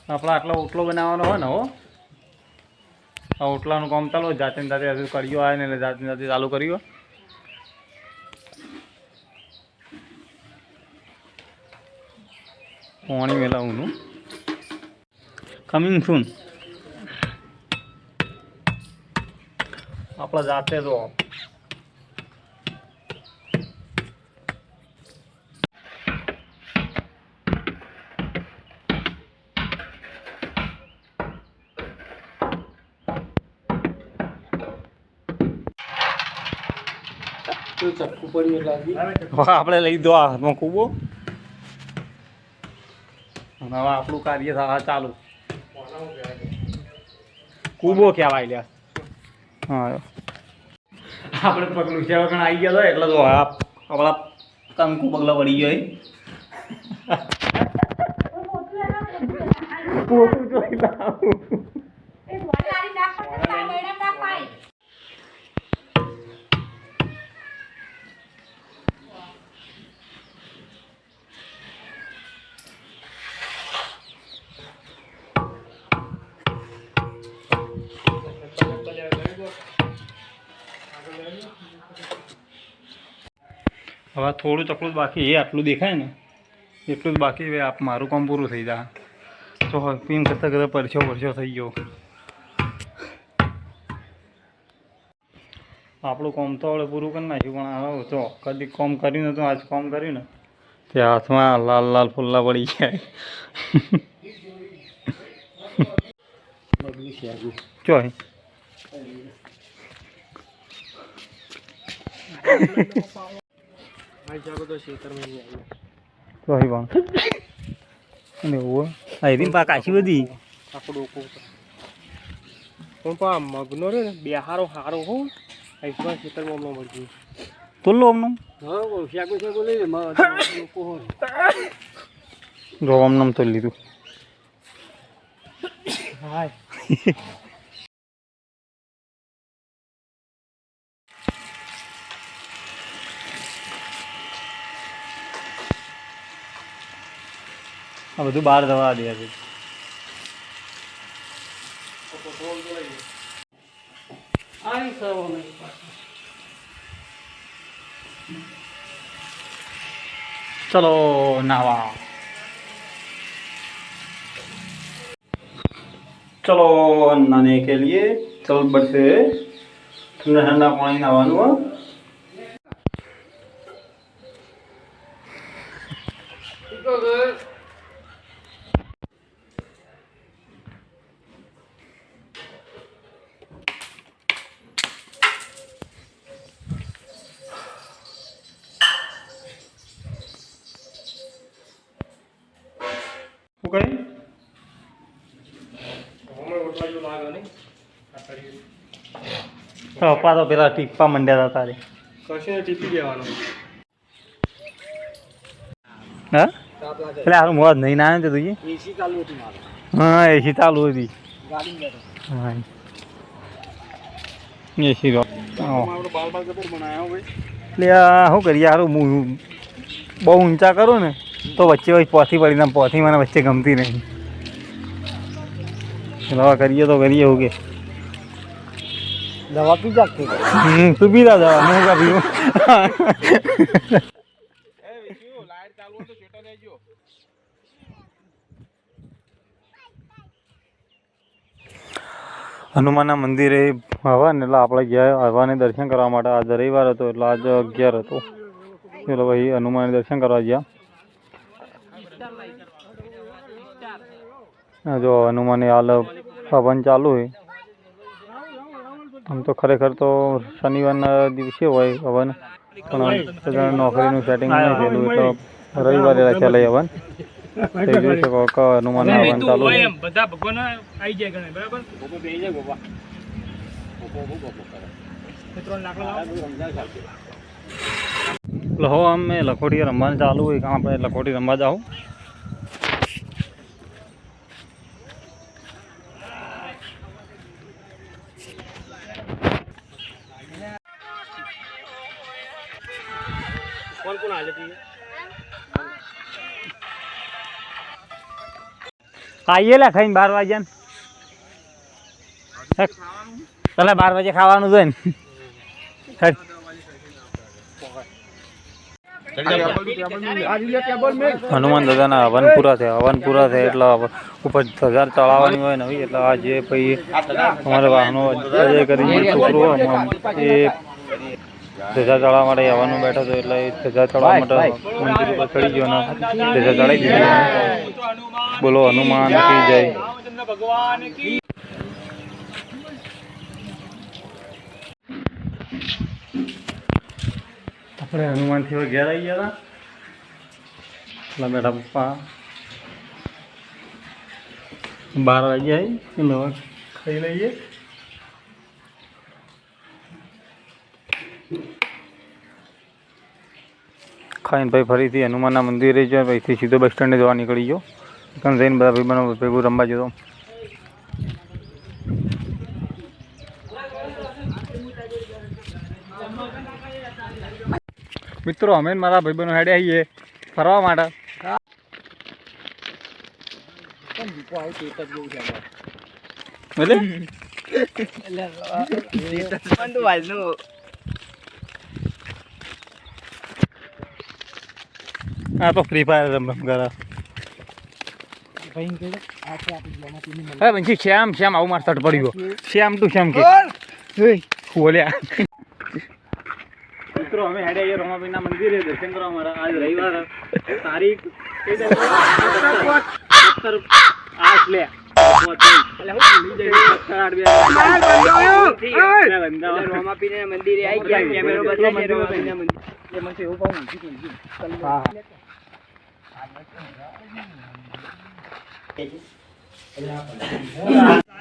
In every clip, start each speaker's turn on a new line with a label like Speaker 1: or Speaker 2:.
Speaker 1: આપણા આટલો ઓટલો બનાવવાનો હોય ને હો આ ઓટલાનું કામ ચાલો જાતે જાતે હજુ કર્યો આવે ને એટલે જાતે જાતે ચાલુ કર્યું પાણી મેલાવવાનું કમિંગ સૂન આપણા જાતે તો આપણે લઈ દો હાથમાં કૂબો અને હવે આપણું કાર્ય થવા ચાલુ કૂબો કહેવાય લ્યા હા આપણે પગલું છે વખણ આવી ગયા એટલે તો આપણા કંકુ પગલા પડી ગયો પોતું જોઈ લાવું હવે થોડું ચકલું જ બાકી એ આટલું દેખાય ને એટલું જ બાકી હવે મારું કામ પૂરું થઈ જાય તો પીમ કરતાં કરતાં પરછો થઈ ગયો આપણું કામ તો હવે પૂરું કરી નાખ્યું પણ હવે તો કદી કામ કર્યું ને તો આજ કામ કર્યું ને તે હાથમાં લાલ લાલ ફુલ્લા પડી જાય ચોય કાશી બધી
Speaker 2: મગનો રે ને બે હારો હારો હો ખેતરમાં હમણાં મળતી
Speaker 1: તો લો આમનું જો આમનામ તો લીધું
Speaker 2: હાય
Speaker 1: આ બધું બહાર દવા દે છે चलो नावा चलो नहाने के लिए चल बढ़ते ठंडा ठंडा पानी नहाવાનું પપ્પા તો પેલા ટીપા મંડ્યા હતા તારે
Speaker 2: કશે ટીપી દેવાનો
Speaker 1: હા એટલે હારું મોજ નહીં ના આવે તું
Speaker 2: એસી ચાલુ હતી મારે
Speaker 1: હા એસી ચાલુ હતી
Speaker 2: ગાડી
Speaker 1: હા એસી તો
Speaker 2: બાલ બાલ કપૂર બનાવ્યા ભાઈ
Speaker 1: એટલે શું કરીએ સારું હું બહુ ઊંચા કરું ને તો વચ્ચે પોથી પડીને પોથી મને વચ્ચે ગમતી નહીં દવા કરીએ તો કરીએ એવું કે
Speaker 2: દવા પી જાગતી
Speaker 1: તું પીતા દવા હું કા પીવું હનુમાનના મંદિરે હવા ને એટલે આપણે ગયા હવાને દર્શન કરવા માટે આજ રવિવાર હતો એટલે આજ 11 હતો એટલે ભાઈ હનુમાન દર્શન કરવા ગયા જો હનુમાન હાલ હવન ચાલુ હોય આમ તો ખરેખર તો શનિવારના દિવસે હોય હવન પણ નોકરીનું સેટિંગ નહીં થયેલું તો રવિવારે ચાલે હવન જોઈ શકો કે હનુમાન હવન ચાલુ
Speaker 2: બધા ભગવાન આવી જાય ગણે બરાબર બેહી જાય ગોપા
Speaker 1: હો અમે લખોટી રમવાનું ચાલુ હોય કાં આપણે લખોટી રમવા જાઓ
Speaker 2: કોણ કોણ હાલે તી
Speaker 1: આઈએ લે ખાઈને 12 વાગ્યા ચાલે 12 વાગે ખાવાનું છે ને હનુમાન દાદાના હવન પૂરા થયા એટલે ઉપર ધજા ચડાવવાની હોય નવી એટલે આ જે પછી અમારા વાહનો અજય કરીને છોકરો એ ધજા ચડાવવા માટે આવવાનું બેઠો હતો એટલે એ ધજા ચડાવવા માટે મંદિર ઉપર ચડી ગયો અને ધજા ચડાવી દીધી બોલો હનુમાન કી જય
Speaker 2: ભગવાન કી
Speaker 1: આપણે હનુમાનથી ઘેર આવી ગયા હતા એટલે બેઠા પપ્પા 12 વાગ્યા એટલે ખાઈ લઈએ ખાઈને ભાઈ ફરીથી હનુમાનના મંદિરે ગયો અહીંથી સીધો બસ સ્ટેન્ડે જવા નીકળી ગયો કારણ જઈને બધા ભાઈબંધો ભેગું રમવા જતો મિત્રો અમે મારા ભાઈબંધો હેડે આવીએ ફરવા માટે હા તો ફ્રી ફાયર રમ કરે હા પછી શ્યામ આવું માર તટ પડ્યો શ્યામ ટુ શ્યામ કે બોલ્યા મિત્રો અમે હેડે આવીએ રમાપીના મંદિરે દર્શન કરવા મારા આજ રવિવાર તારીખ 17 લે મંદિરે આવી ગયા કેમેરો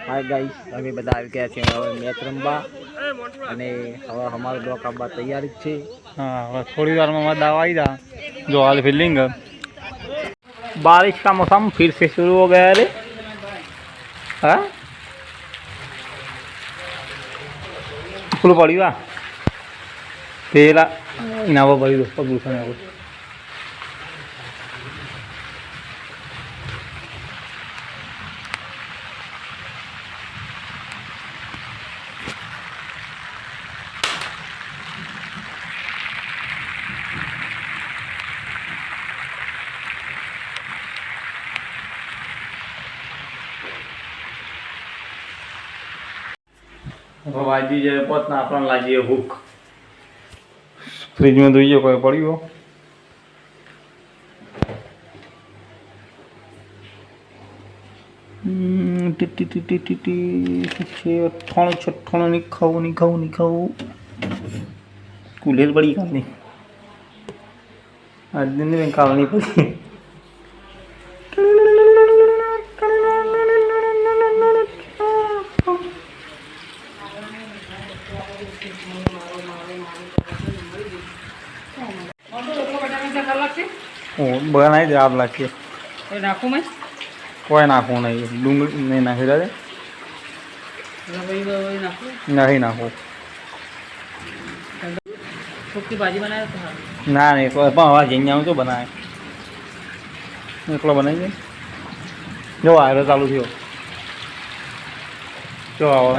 Speaker 3: હાય ગાઈસ અમે બધા આવી ગયા છીએ હવે મેચ રમવા અને હવે અમારો બ્લોક આવવા તૈયારી જ છે
Speaker 1: हाँ बस थोड़ी देर में दावा आई था जो हाल फीलिंग बारिश का मौसम फिर से शुरू हो गया रे हाँ फुल पड़ी वा तेरा इनावा पड़ी दोस्तों दूसरा ना कुछ વાજી જાય પોતના આપણને લાગીએ ભૂખ ફ્રીજમાં જોઈએ કોઈ પડ્યું અઠાણું નહીં ખાવું કુલેર પડી કાલની આજ દિન કાલની પછી બનાવી દે આપ લાગશે કોઈ નાખવું નહીં ડુંગળી નહીં નાખી દે નહીં નાખવું ના નહીં પણ હવા જઈને આવું તો બનાવે એકલો બનાવી દે જો આયરો ચાલુ થયો જો આવો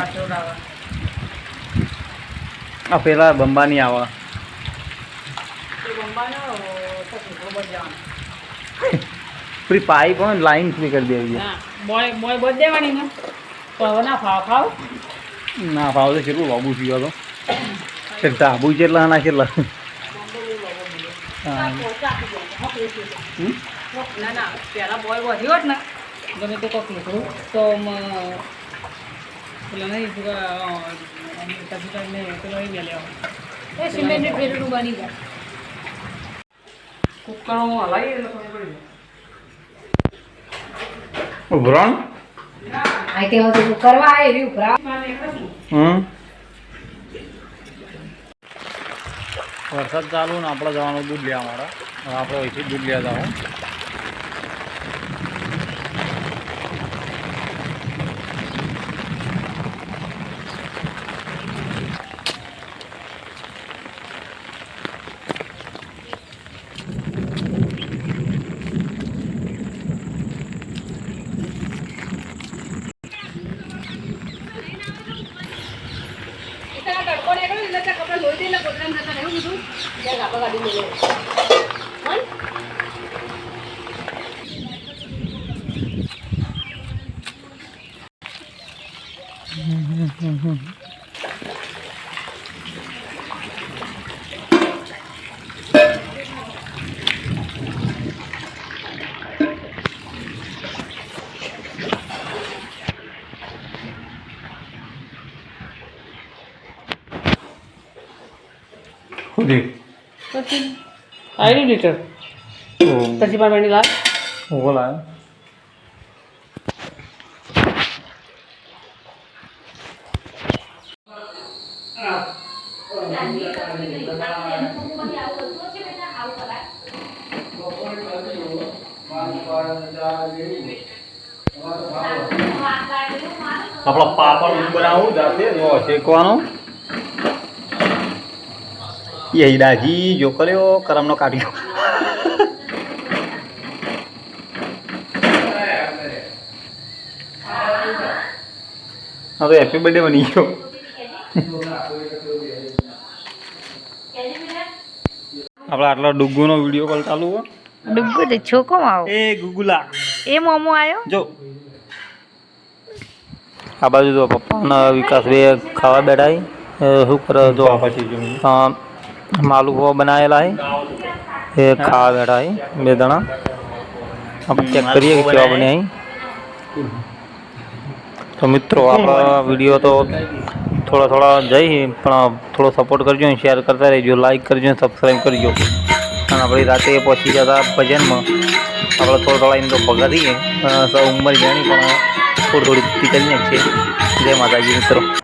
Speaker 1: આ પેલા બંબાની આવે પૂરી પાઇપ હોય લાઈન ફ્રી કરી દેવી
Speaker 4: બોય બોલ દેવાની ને તો હવે ના ફાવ
Speaker 1: ના ભાવ તો કેટલું લાંબુ થયો હતો તે ધાબુ કેટલા ના કેટલા
Speaker 4: ના ના પેલા બોય વધ્યો જ ને ગમે તે કોક નીકળું તો પેલા નહીં પેલો એ લેવા સિમેન્ટ ફેરનું બની જાય કુકરમાં હલાવી એટલે ખબર પડી
Speaker 1: ઉભરણ
Speaker 4: આઈતે હવે કરવા આવી રહ્યું ભરા
Speaker 1: વરસાદ ચાલુ ને આપણે જવાનું દૂધ લેવા મારા આપણે અહીંથી દૂધ લેવા જવાનું
Speaker 4: પછી આઈડી લીટર પછી મારે વેણી લાવ
Speaker 1: બોલા આપણો પાપડ બનાવું જાતે જો શેકવાનો એ હીડાજી જો કર્યો કરમનો કાઢ્યો હા તો હેપી બર્થડે બની ગયો આપણે આટલા ડુગ્ગુનો વિડીયો કોલ ચાલુ હો
Speaker 4: ડુગ્ગુ તે છોકો આવો
Speaker 1: એ ગુગુલા
Speaker 4: એ મોમો આવ્યો
Speaker 1: જો આ બાજુ તો પપ્પાના વિકાસ બે ખાવા બેઠા શું કરે જો માલુફો બનાવેલા એ ખાવા બેઠા બે દણા આપણે ચેક કરીએ કે કેવા બન્યા તો મિત્રો આપણા વિડીયો તો થોડા જઈ પણ થોડો સપોર્ટ કરજો શેર કરતા રહેજો લાઈક કરજો સબસ્ક્રાઈબ કરજો અને આપણે રાતે પહોંચી જતા ભજનમાં આપણે થોડા એમ તો પગારીએ ઉંમર જાણી પણ થોડી કરી નાખીએ જય માતાજી મિત્રો.